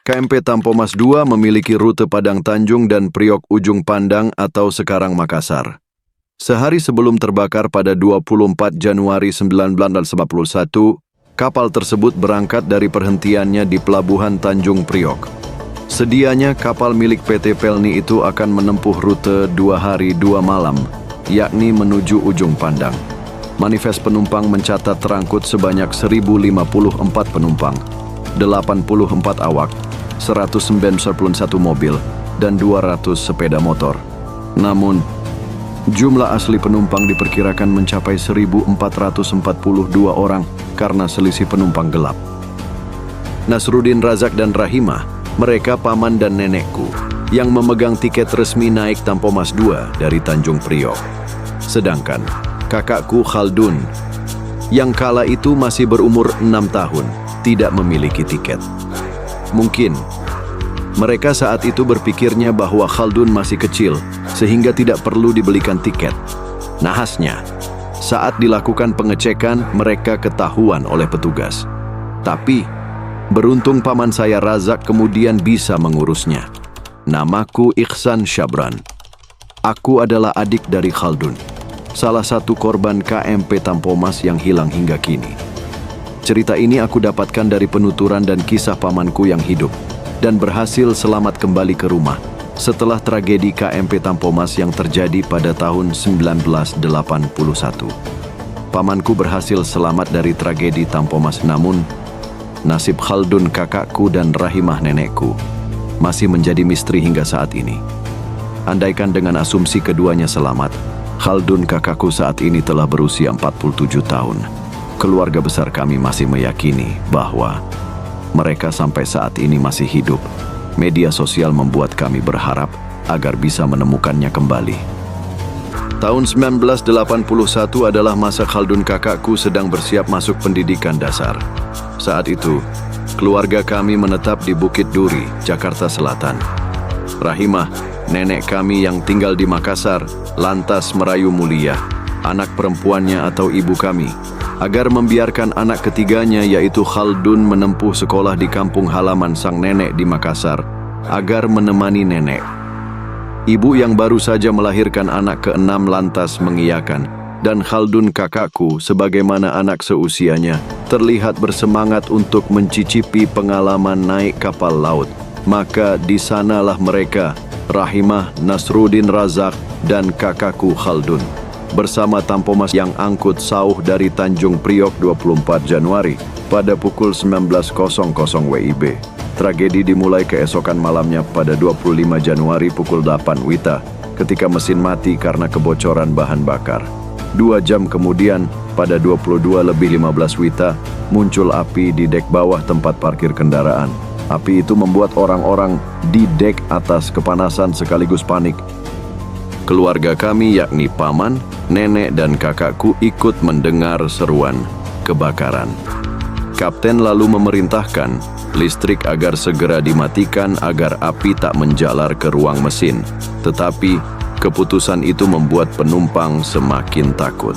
KMP Tampomas II memiliki rute Padang Tanjung dan Priok Ujung Pandang atau sekarang Makassar. Sehari sebelum terbakar pada 24 Januari 1991, kapal tersebut berangkat dari perhentiannya di Pelabuhan Tanjung Priok. Sedianya kapal milik PT Pelni itu akan menempuh rute 2 hari 2 malam, yakni menuju Ujung Pandang. Manifest penumpang mencatat terangkut sebanyak 1.054 penumpang, 84 awak, 191 mobil, dan 200 sepeda motor. Namun, jumlah asli penumpang diperkirakan mencapai 1.442 orang karena selisih penumpang gelap. Nasruddin, Razak, dan Rahimah, mereka paman dan nenekku, yang memegang tiket resmi naik Tampomas II dari Tanjung Priok. Sedangkan kakakku Khaldun, yang kala itu masih berumur 6 tahun, tidak memiliki tiket. Mungkin mereka saat itu berpikirnya bahwa Khaldun masih kecil, sehingga tidak perlu dibelikan tiket. Nahasnya, saat dilakukan pengecekan, mereka ketahuan oleh petugas. Tapi, beruntung paman saya Razak kemudian bisa mengurusnya. Namaku Ihsan Syabran. Aku adalah adik dari Khaldun, salah satu korban KMP Tampomas yang hilang hingga kini. Cerita ini aku dapatkan dari penuturan dan kisah pamanku yang hidup dan berhasil selamat kembali ke rumah setelah tragedi KMP Tampomas yang terjadi pada tahun 1981. Pamanku berhasil selamat dari tragedi Tampomas, namun nasib Khaldun kakakku dan Rahimah nenekku masih menjadi misteri hingga saat ini. Andaikan dengan asumsi keduanya selamat, Khaldun kakakku saat ini telah berusia 47 tahun. Keluarga besar kami masih meyakini bahwa mereka sampai saat ini masih hidup. Media sosial membuat kami berharap agar bisa menemukannya kembali. Tahun 1981 adalah masa Khaldun kakakku sedang bersiap masuk pendidikan dasar. Saat itu, keluarga kami menetap di Bukit Duri, Jakarta Selatan. Rahimah, nenek kami yang tinggal di Makassar, lantas merayu Mulia, anak perempuannya atau ibu kami, agar membiarkan anak ketiganya yaitu Khaldun menempuh sekolah di kampung halaman sang nenek di Makassar, agar menemani nenek. Ibu yang baru saja melahirkan anak ke-6 lantas mengiyakan, dan Khaldun kakakku sebagaimana anak seusianya terlihat bersemangat untuk mencicipi pengalaman naik kapal laut. Maka di sanalah mereka, Rahimah, Nasruddin, Razak, dan kakakku Khaldun, bersama Tampomas yang angkut sauh dari Tanjung Priok 24 Januari pada pukul 19.00 WIB. Tragedi dimulai keesokan malamnya pada 25 Januari pukul 8 WITA ketika mesin mati karena kebocoran bahan bakar. 2 jam kemudian, pada 22:15 WITA, muncul api di dek bawah tempat parkir kendaraan. Api itu membuat orang-orang di dek atas kepanasan sekaligus panik. Keluarga kami yakni paman, nenek, dan kakakku ikut mendengar seruan kebakaran. Kapten lalu memerintahkan listrik agar segera dimatikan agar api tak menjalar ke ruang mesin. Tetapi keputusan itu membuat penumpang semakin takut.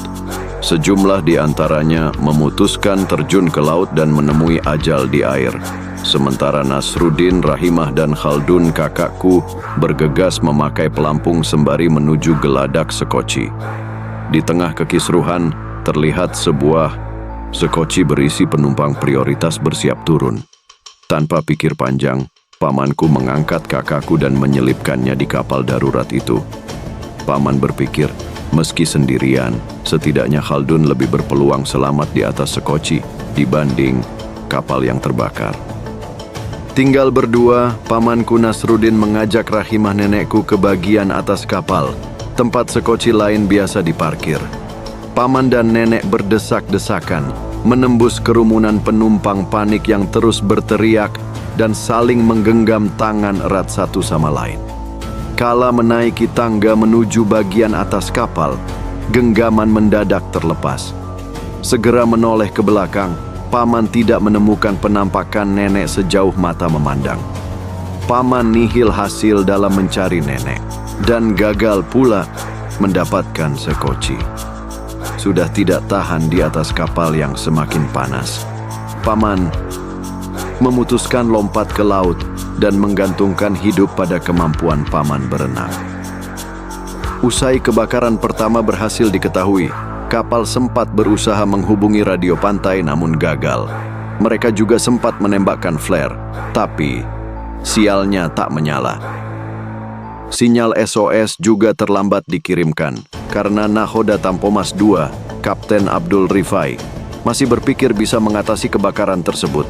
Sejumlah di antaranya memutuskan terjun ke laut dan menemui ajal di air. Sementara Nasruddin, Rahimah, dan Khaldun kakakku bergegas memakai pelampung sembari menuju geladak sekoci. Di tengah kekisruhan, terlihat sebuah sekoci berisi penumpang prioritas bersiap turun. Tanpa pikir panjang, pamanku mengangkat kakakku dan menyelipkannya di kapal darurat itu. Paman berpikir, meski sendirian, setidaknya Khaldun lebih berpeluang selamat di atas sekoci dibanding kapal yang terbakar. Tinggal berdua, pamanku Nasruddin mengajak Rahimah nenekku ke bagian atas kapal, tempat sekoci lain biasa diparkir. Paman dan nenek berdesak-desakan, menembus kerumunan penumpang panik yang terus berteriak dan saling menggenggam tangan erat satu sama lain. Kala menaiki tangga menuju bagian atas kapal, genggaman mendadak terlepas. Segera menoleh ke belakang, paman tidak menemukan penampakan nenek sejauh mata memandang. Paman nihil hasil dalam mencari nenek dan gagal pula mendapatkan sekoci. Sudah tidak tahan di atas kapal yang semakin panas, paman memutuskan lompat ke laut dan menggantungkan hidup pada kemampuan paman berenang. Usai kebakaran pertama berhasil diketahui, kapal sempat berusaha menghubungi radio pantai namun gagal. Mereka juga sempat menembakkan flare, tapi sialnya tak menyala. Sinyal SOS juga terlambat dikirimkan karena Nakhoda Tampomas II, Kapten Abdul Rifai, masih berpikir bisa mengatasi kebakaran tersebut.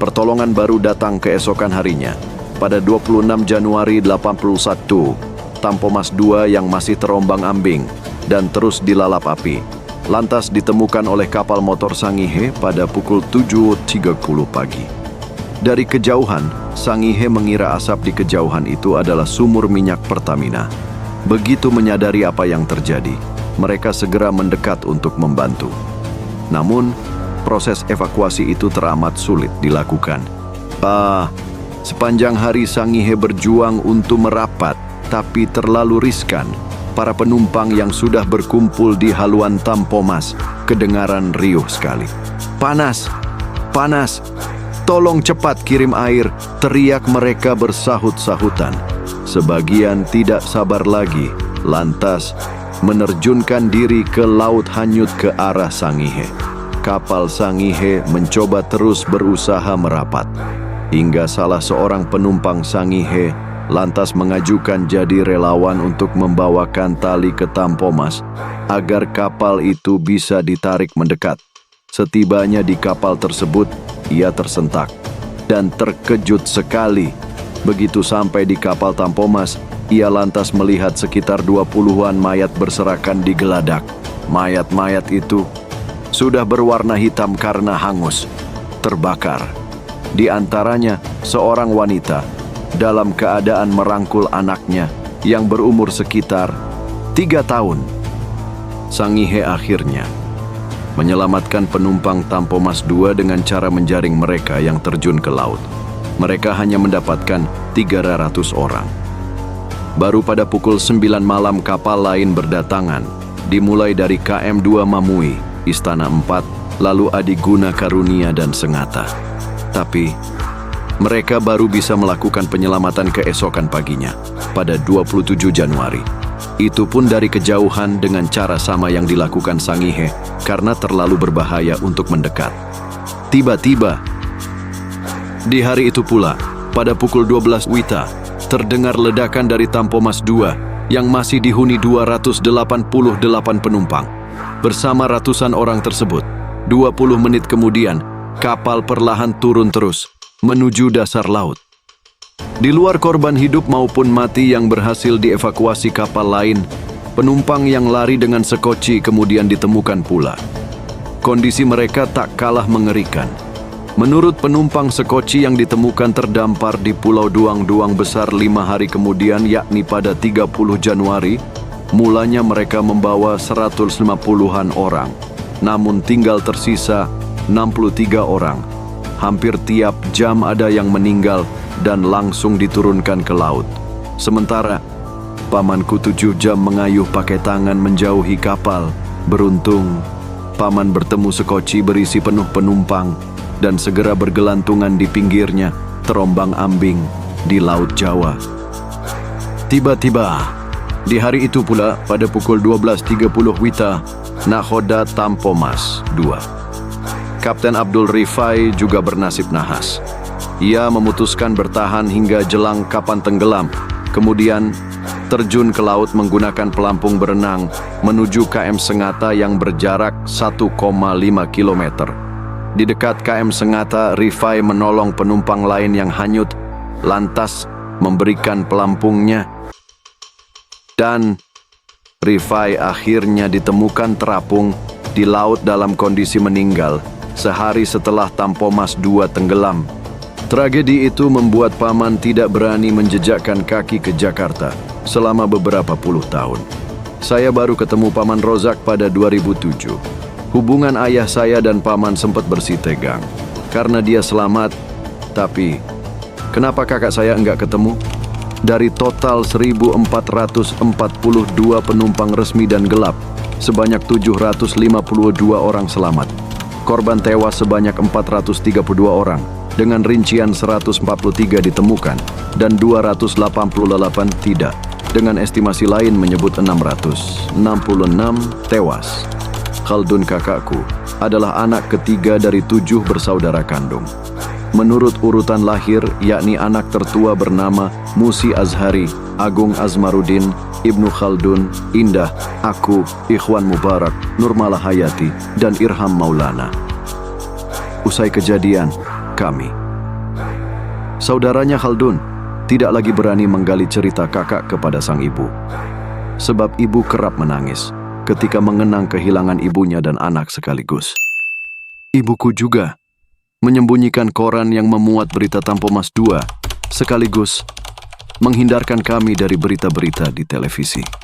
Pertolongan baru datang keesokan harinya. Pada 26 Januari 81, Tampomas II yang masih terombang-ambing dan terus dilalap api, lantas ditemukan oleh kapal motor Sangihe pada pukul 7.30 pagi. Dari kejauhan, Sangihe mengira asap di kejauhan itu adalah sumur minyak Pertamina. Begitu menyadari apa yang terjadi, mereka segera mendekat untuk membantu. Namun, proses evakuasi itu teramat sulit dilakukan. Sepanjang hari Sangihe berjuang untuk merapat, tapi terlalu riskan. Para penumpang yang sudah berkumpul di haluan Tampomas kedengaran riuh sekali. Panas! Panas! Tolong cepat kirim air, teriak mereka bersahut-sahutan. Sebagian tidak sabar lagi, lantas menerjunkan diri ke laut hanyut ke arah Sangihe. Kapal Sangihe mencoba terus berusaha merapat, hingga salah seorang penumpang Sangihe lantas mengajukan jadi relawan untuk membawakan tali ke Tampomas agar kapal itu bisa ditarik mendekat. Setibanya di kapal tersebut, ia tersentak dan terkejut sekali. Begitu sampai di kapal Tampomas, ia lantas melihat sekitar 20-an mayat berserakan di geladak. Mayat-mayat itu sudah berwarna hitam karena hangus, terbakar. Di antaranya seorang wanita dalam keadaan merangkul anaknya yang berumur sekitar 3 tahun. Sangihe akhirnya menyelamatkan penumpang Tampomas II dengan cara menjaring mereka yang terjun ke laut. Mereka hanya mendapatkan 300 orang. Baru pada pukul 9 malam kapal lain berdatangan, dimulai dari KM2 Mamui, Istana 4, lalu Adiguna Karunia dan Sengata. Tapi mereka baru bisa melakukan penyelamatan keesokan paginya, pada 27 Januari. Itu pun dari kejauhan dengan cara sama yang dilakukan Sangihe, karena terlalu berbahaya untuk mendekat. Tiba-tiba, di hari itu pula, pada pukul 12 WITA, terdengar ledakan dari Tampomas II yang masih dihuni 288 penumpang. Bersama ratusan orang tersebut, 20 menit kemudian, kapal perlahan turun terus menuju dasar laut. Di luar korban hidup maupun mati yang berhasil dievakuasi kapal lain, penumpang yang lari dengan sekoci kemudian ditemukan pula. Kondisi mereka tak kalah mengerikan. Menurut penumpang sekoci yang ditemukan terdampar di Pulau Duang-Duang Besar 5 hari kemudian, yakni pada 30 Januari, mulanya mereka membawa 150-an orang, namun tinggal tersisa 63 orang. Hampir tiap jam ada yang meninggal dan langsung diturunkan ke laut. Sementara, pamanku 7 jam mengayuh pakai tangan menjauhi kapal. Beruntung, paman bertemu sekoci berisi penuh penumpang dan segera bergelantungan di pinggirnya, terombang-ambing di Laut Jawa. Tiba-tiba, di hari itu pula, pada pukul 12.30 WITA, Nakhoda Tampomas II, Kapten Abdul Rifai juga bernasib nahas. Ia memutuskan bertahan hingga jelang kapan tenggelam, kemudian terjun ke laut menggunakan pelampung berenang menuju KM Sengata yang berjarak 1,5 km. Di dekat KM Sengata, Rifai menolong penumpang lain yang hanyut, lantas memberikan pelampungnya. Dan Rifai akhirnya ditemukan terapung di laut dalam kondisi meninggal sehari setelah Tampomas II tenggelam. Tragedi itu membuat paman tidak berani menjejakkan kaki ke Jakarta selama beberapa puluh tahun. Saya baru ketemu Paman Rozak pada 2007. Hubungan ayah saya dan paman sempat bersih tegang karena dia selamat. Tapi, kenapa kakak saya enggak ketemu? Dari total 1.442 penumpang resmi dan gelap, sebanyak 752 orang selamat. Korban tewas sebanyak 432 orang, dengan rincian 143 ditemukan dan 288 tidak, dengan estimasi lain menyebut 666 tewas. Khaldun kakakku adalah anak ketiga dari 7 bersaudara kandung. Menurut urutan lahir, yakni anak tertua bernama Musi Azhari, Agung Azmaruddin, Ibnu Khaldun, Indah, aku, Ikhwan Mubarak, Nurmala Hayati, dan Irham Maulana. Usai kejadian, kami, saudaranya Khaldun, tidak lagi berani menggali cerita kakak kepada sang ibu. Sebab ibu kerap menangis ketika mengenang kehilangan ibunya dan anak sekaligus. Ibuku juga menyembunyikan koran yang memuat berita Tampomas II, sekaligus menghindarkan kami dari berita-berita di televisi.